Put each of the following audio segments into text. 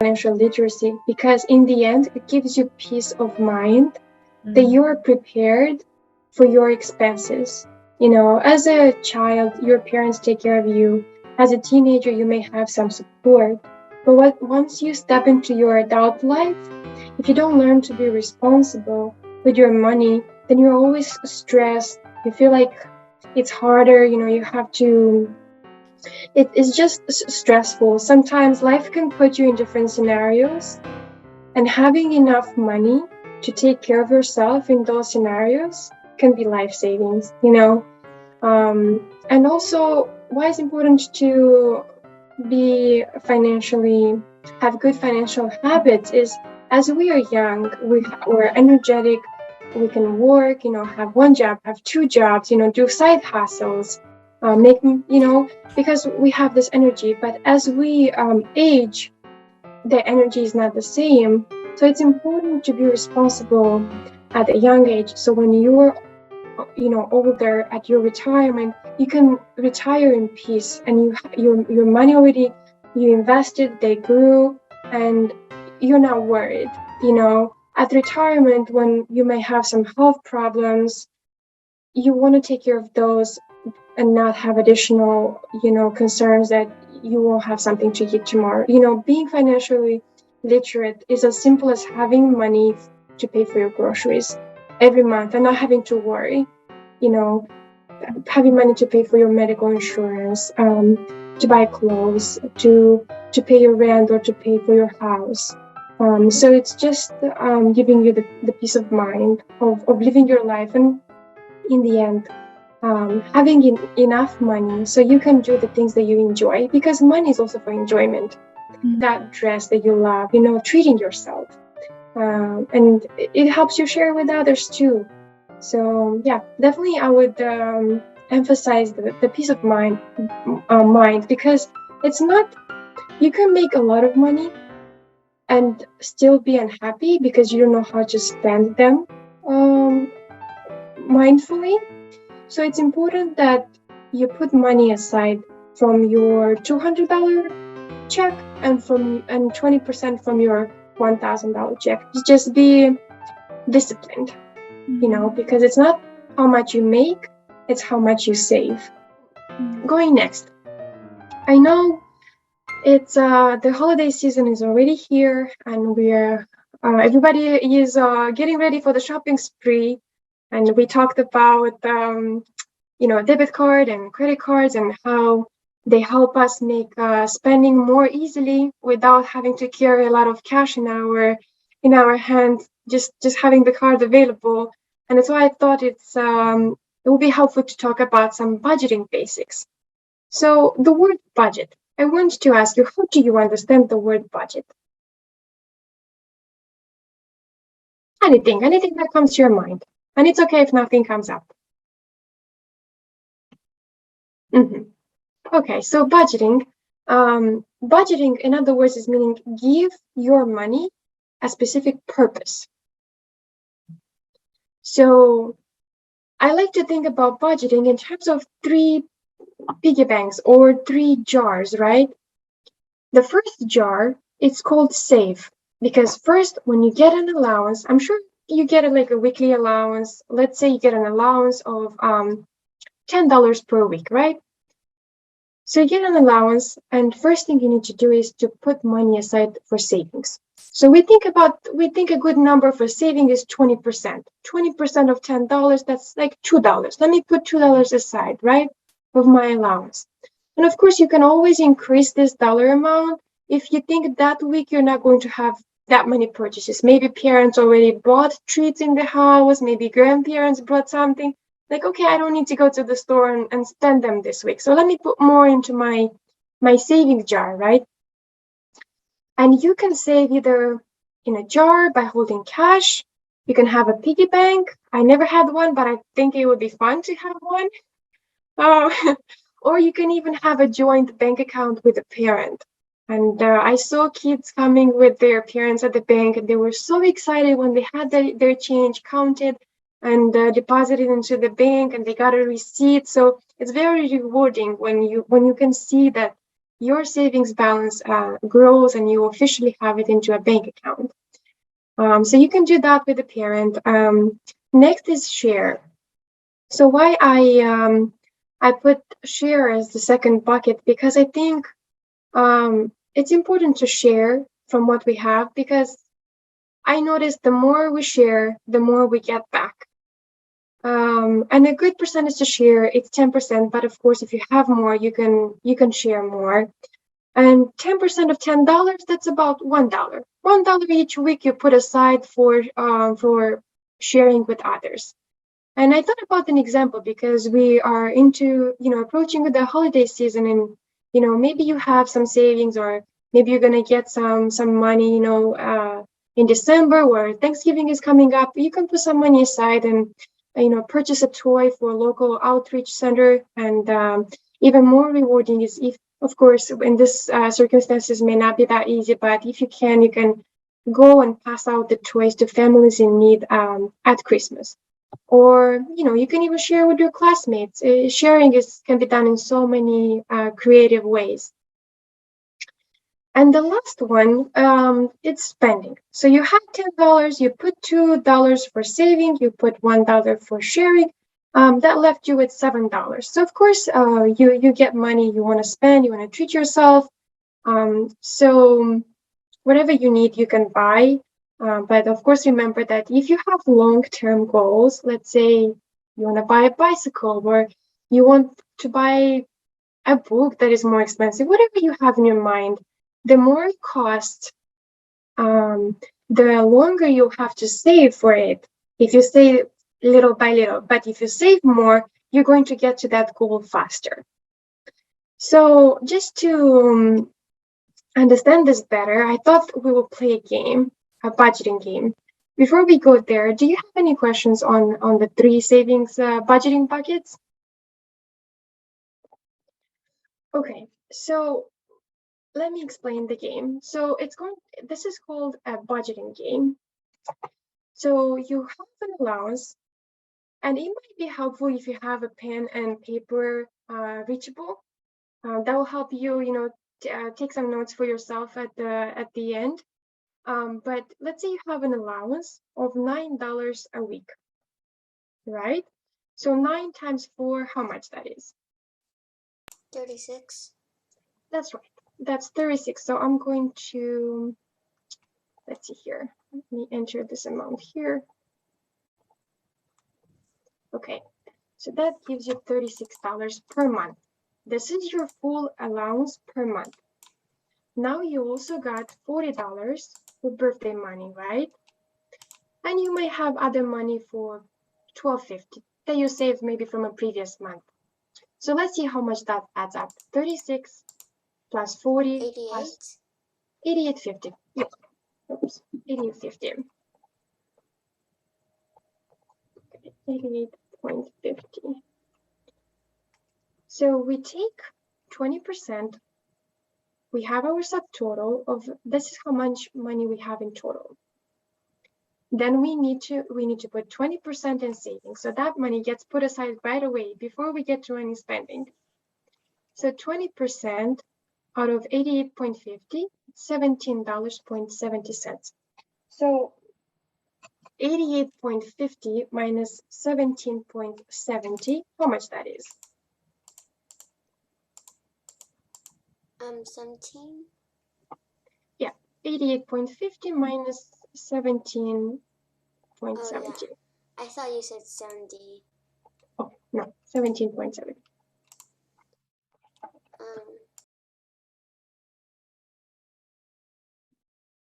financial literacy, because in the end, it gives you peace of mind that you're prepared for your expenses. You know, as a child, your parents take care of you. As a teenager, you may have some support. But once you step into your adult life, if you don't learn to be responsible with your money, then you're always stressed. You feel like it's harder, you know, you have to, it is just stressful. Sometimes life can put you in different scenarios, and having enough money to take care of yourself in those scenarios can be life savings, you know. And also, why it's important to be financially, have good financial habits is, as we are young, we're energetic, we can work, you know, have one job, have two jobs, you know, do side hustles, make, you know, because we have this energy. But as we age, the energy is not the same. So it's important to be responsible at a young age. So when you're, you know, older, at your retirement, you can retire in peace, and your money already, you invested, they grew, and you're not worried. You know, at retirement, when you may have some health problems, you want to take care of those and not have additional, you know, concerns that you won't have something to eat tomorrow. You know, being financially literate is as simple as having money to pay for your groceries every month and not having to worry, you know, having money to pay for your medical insurance, to buy clothes, to pay your rent, or to pay for your house. So it's just giving you the peace of mind of living your life, and in the end, having enough money so you can do the things that you enjoy, because money is also for enjoyment. That dress that you love, you know, treating yourself, and it helps you share with others too. So yeah, definitely I would emphasize the peace of mind, because it's not, you can make a lot of money and still be unhappy because you don't know how to spend them mindfully. So it's important that you put money aside from your $200 check and 20% from your $1,000 check. Just be disciplined, you know, because it's not how much you make, it's how much you save. Going next, I know it's the holiday season is already here, and we're everybody is getting ready for the shopping spree. And we talked about you know, debit card and credit cards, and how they help us make spending more easily without having to carry a lot of cash in our hands, just having the card available. And that's why I thought it would be helpful to talk about some budgeting basics. So the word budget, I want to ask you, how do you understand the word budget? Anything that comes to your mind. And it's okay if nothing comes up. Okay, so budgeting. Budgeting, in other words, is meaning give your money a specific purpose. So I like to think about budgeting in terms of 3 piggy banks or 3 jars, right? The first jar, it's called save, because first, when you get an allowance, I'm sure you get like a weekly allowance. Let's say you get an allowance of $10 per week, right? So you get an allowance, and first thing you need to do is to put money aside for savings. So we think a good number for saving is 20%. 20% of $10, that's like $2. Let me put $2 aside, right, of my allowance. And of course, you can always increase this dollar amount if you think that week you're not going to have that many purchases. Maybe parents already bought treats in the house, maybe grandparents brought something. Like, okay, I don't need to go to the store and spend them this week. So let me put more into my savings jar, right? And you can save either in a jar by holding cash. You can have a piggy bank. I never had one, but I think it would be fun to have one. Or you can even have a joint bank account with a parent. And I saw kids coming with their parents at the bank, and they were so excited when they had their change counted and deposited into the bank, and they got a receipt. So it's very rewarding when you can see that your savings balance grows and you officially have it into a bank account. So you can do that with a parent. Next is share. So why I put share as the second bucket, because I think it's important to share from what we have, because I noticed the more we share, the more we get back. And a good percentage to share, it's 10%, but of course, if you have more, you can share more. And 10% of $10, that's about $1. $1 each week you put aside for sharing with others. And I thought about an example because we are into, approaching with the holiday season, and maybe you have some savings, or maybe you're gonna get some money, in December, where Thanksgiving is coming up. You can put some money aside and purchase a toy for a local outreach center. And even more rewarding is, if, of course, in this circumstances may not be that easy, but if you can go and pass out the toys to families in need at Christmas. Or you can even share with your classmates. Sharing can be done in so many creative ways. And the last one, it's spending. So you have $10, you put $2 for saving, you put $1 for sharing. That left you with $7. So of course, you get money you want to spend, you want to treat yourself. So whatever you need, you can buy. But of course, remember that if you have long-term goals, let's say you want to buy a bicycle, or you want to buy a book that is more expensive, whatever you have in your mind, the more it costs, the longer you have to save for it. If you save little by little, but if you save more, you're going to get to that goal faster. So just to understand this better, I thought we will play a game, a budgeting game. Before we go there, do you have any questions on the three savings budgeting buckets? Okay, so let me explain the game. So this is called a budgeting game. So you have an allowance, and it might be helpful if you have a pen and paper reachable. That will help you, take some notes for yourself at the end. But let's say you have an allowance of $9 a week, right? So 9 times 4, how much that is? 36. That's right. That's 36. So I'm going to, let's see here. Let me enter this amount here. Okay, so that gives you $36 per month. This is your full allowance per month. Now you also got $40 for birthday money, right? And you may have other money for $12.50 that you saved maybe from a previous month. So let's see how much that adds up. 36 plus 40 88. plus 88.50. Yep. Oops. 88.50. 88.50. So we take 20%. We have our subtotal of, this is how much money we have in total. Then we need to put 20% in savings. So that money gets put aside right away before we get to any spending. So 20% out of 88.50, $17.70. So 88.50 minus 17.70, how much that is? 17. Yeah, 88.50 minus 17.70. Oh, yeah. I thought you said 70. Oh, no, 17.70.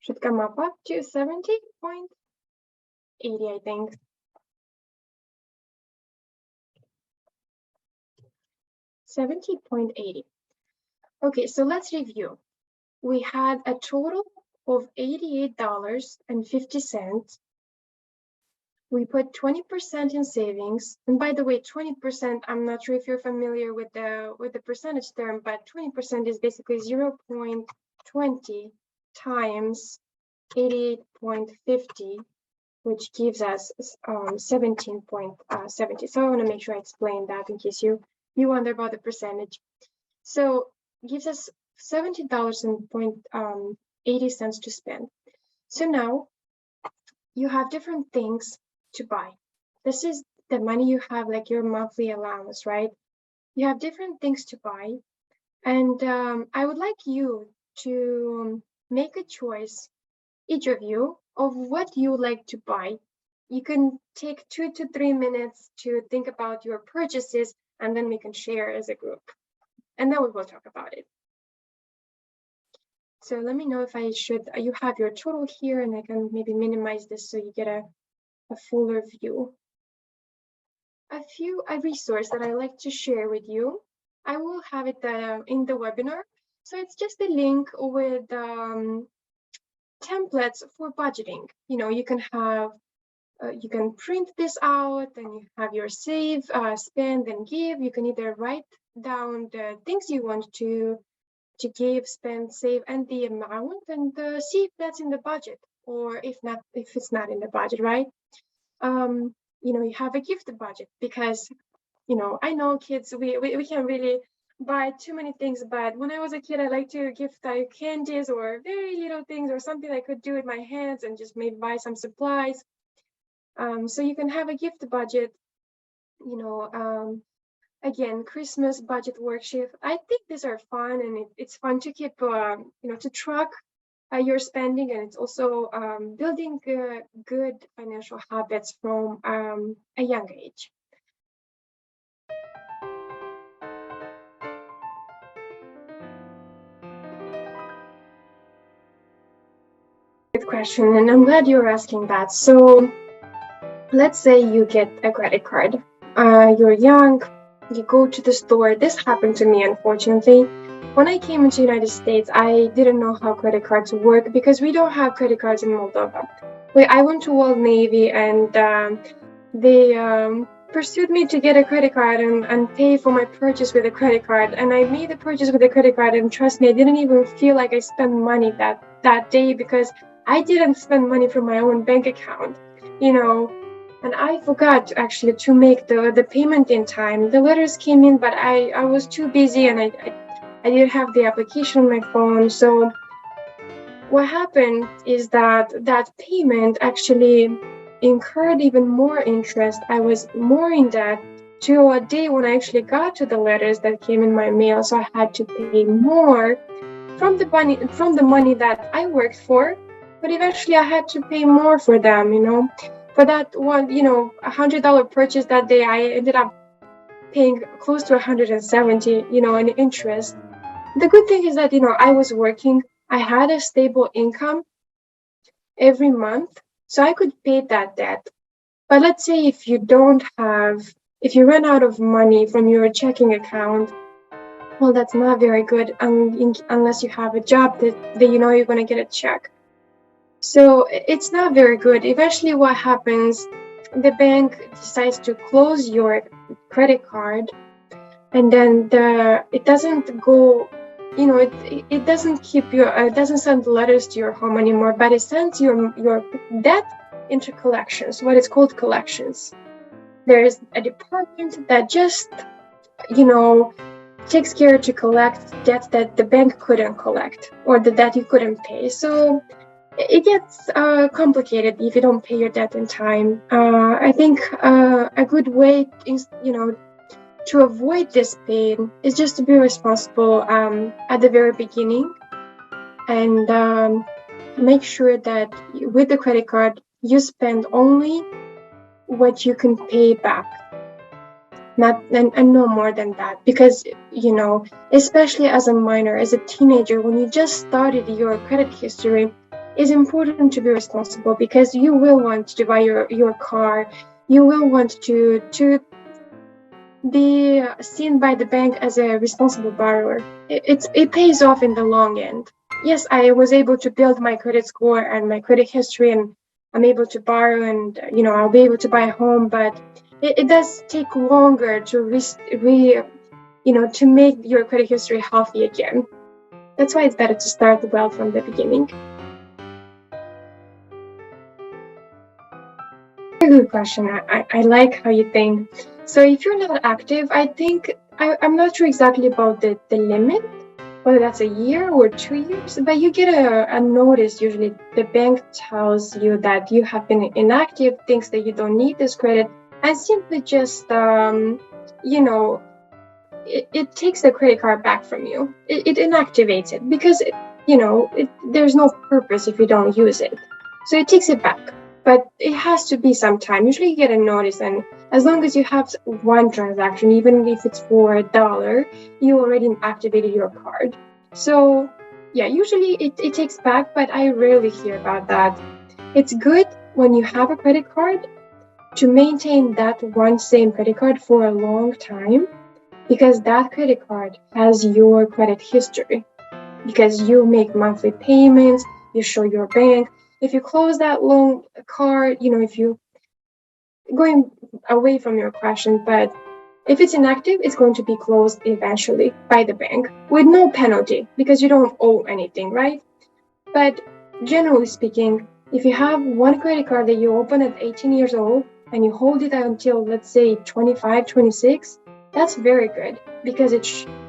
Should come up to 70.80, I think. $70.80. Okay, so let's review. We had a total of $88.50. We put 20% in savings. And by the way, 20%, I'm not sure if you're familiar with the percentage term, but 20% is basically 0.20 times 88.50, which gives us 17.70. So I want to make sure I explain that in case you wonder about the percentage. So gives us $70.80 to spend. So now you have different things to buy. This is the money you have, like your monthly allowance, right? You have different things to buy. And I would like you to make a choice, each of you, of what you like to buy. You can take 2 to 3 minutes to think about your purchases, and then we can share as a group. And then we will talk about it. So let me know if you have your total here, and I can maybe minimize this so you get a fuller view. A resource that I like to share with you. I will have it in the webinar. So it's just a link with templates for budgeting. You can have you can print this out, and you have your save, spend, and give. You can either write down the things you want to give, spend, save, and the amount, and see if that's in the budget, or if it's not in the budget, right? You have a gift budget, because I know kids, we can really buy too many things, but when I was a kid, I like to gift candies or very little things, or something I could do with my hands, and just maybe buy some supplies. So you can have a gift budget. Again, Christmas budget worksheet. I think these are fun, and it's fun to keep, to track your spending, and it's also building good financial habits from a young age. Good question, and I'm glad you're asking that. So let's say you get a credit card. You're young, you go to the store. This happened to me, unfortunately. When I came into the United States, I didn't know how credit cards work, because we don't have credit cards in Moldova. I went to Old Navy, and they pursued me to get a credit card and pay for my purchase with a credit card. And I made the purchase with a credit card, and trust me, I didn't even feel like I spent money that day, because I didn't spend money from my own bank account, and I forgot actually to make the payment in time. The letters came in, but I was too busy, and I didn't have the application on my phone. So what happened is that payment actually incurred even more interest. I was more in debt to a day when I actually got to the letters that came in my mail. So I had to pay more from the money that I worked for, but eventually I had to pay more for them, For that one, $100 purchase that day, I ended up paying close to 170, in interest. The good thing is that, I was working. I had a stable income every month, so I could pay that debt. But let's say if you run out of money from your checking account, well, that's not very good unless you have a job that you're going to get a check. So it's not very good. Eventually what happens, the bank decides to close your credit card, and then it doesn't go, it doesn't it doesn't send letters to your home anymore, but it sends your debt into collections, what is called collections. There is a department that just, takes care to collect debt that the bank couldn't collect, or the debt you couldn't pay. So it gets complicated if you don't pay your debt in time. I think a good way is, to avoid this pain is just to be responsible at the very beginning, and make sure that with the credit card you spend only what you can pay back, and no more than that, because especially as a minor, as a teenager, when you just started your credit history, it's important to be responsible, because you will want to buy your car. You will want to be seen by the bank as a responsible borrower. It pays off in the long end. Yes, I was able to build my credit score and my credit history, and I'm able to borrow, and I'll be able to buy a home, but it does take longer to to make your credit history healthy again. That's why it's better to start well from the beginning. Very good question. I like how you think. So if you're not active, I think I'm not sure exactly about the limit, whether that's a year or 2 years, but you get a notice. Usually the bank tells you that you have been inactive, thinks that you don't need this credit, and simply just, it takes the credit card back from you. It inactivates it because, there's no purpose if you don't use it. So it takes it back. But it has to be some time. Usually you get a notice, and as long as you have one transaction, even if it's for $1, you already activated your card. So yeah, usually it takes back, but I rarely hear about that. It's good when you have a credit card to maintain that one same credit card for a long time, because that credit card has your credit history, because you make monthly payments, you show your bank. If you close that loan card, if you going away from your question, but if it's inactive, it's going to be closed eventually by the bank with no penalty because you don't owe anything, right? But generally speaking, if you have one credit card that you open at 18 years old and you hold it until, let's say, 25, 26, that's very good because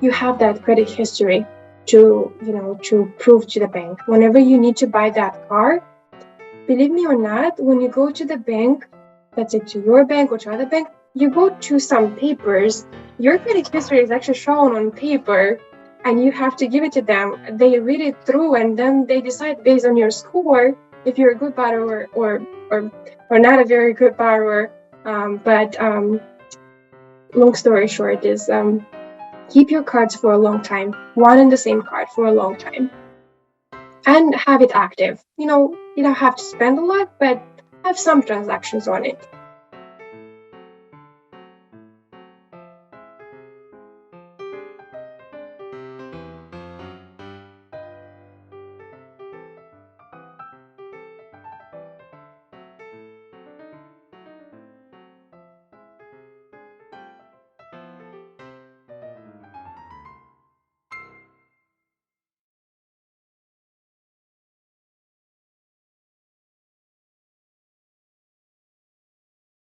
you have that credit history to prove to the bank. Whenever you need to buy that car, believe me or not, when you go to the bank, let's say to your bank or to other bank, you go to some papers. Your credit history is actually shown on paper, and you have to give it to them. They read it through, and then they decide based on your score if you're a good borrower or not a very good borrower. But long story short is, keep your cards for a long time, one and the same card for a long time, and have it active. You don't have to spend a lot, but have some transactions on it.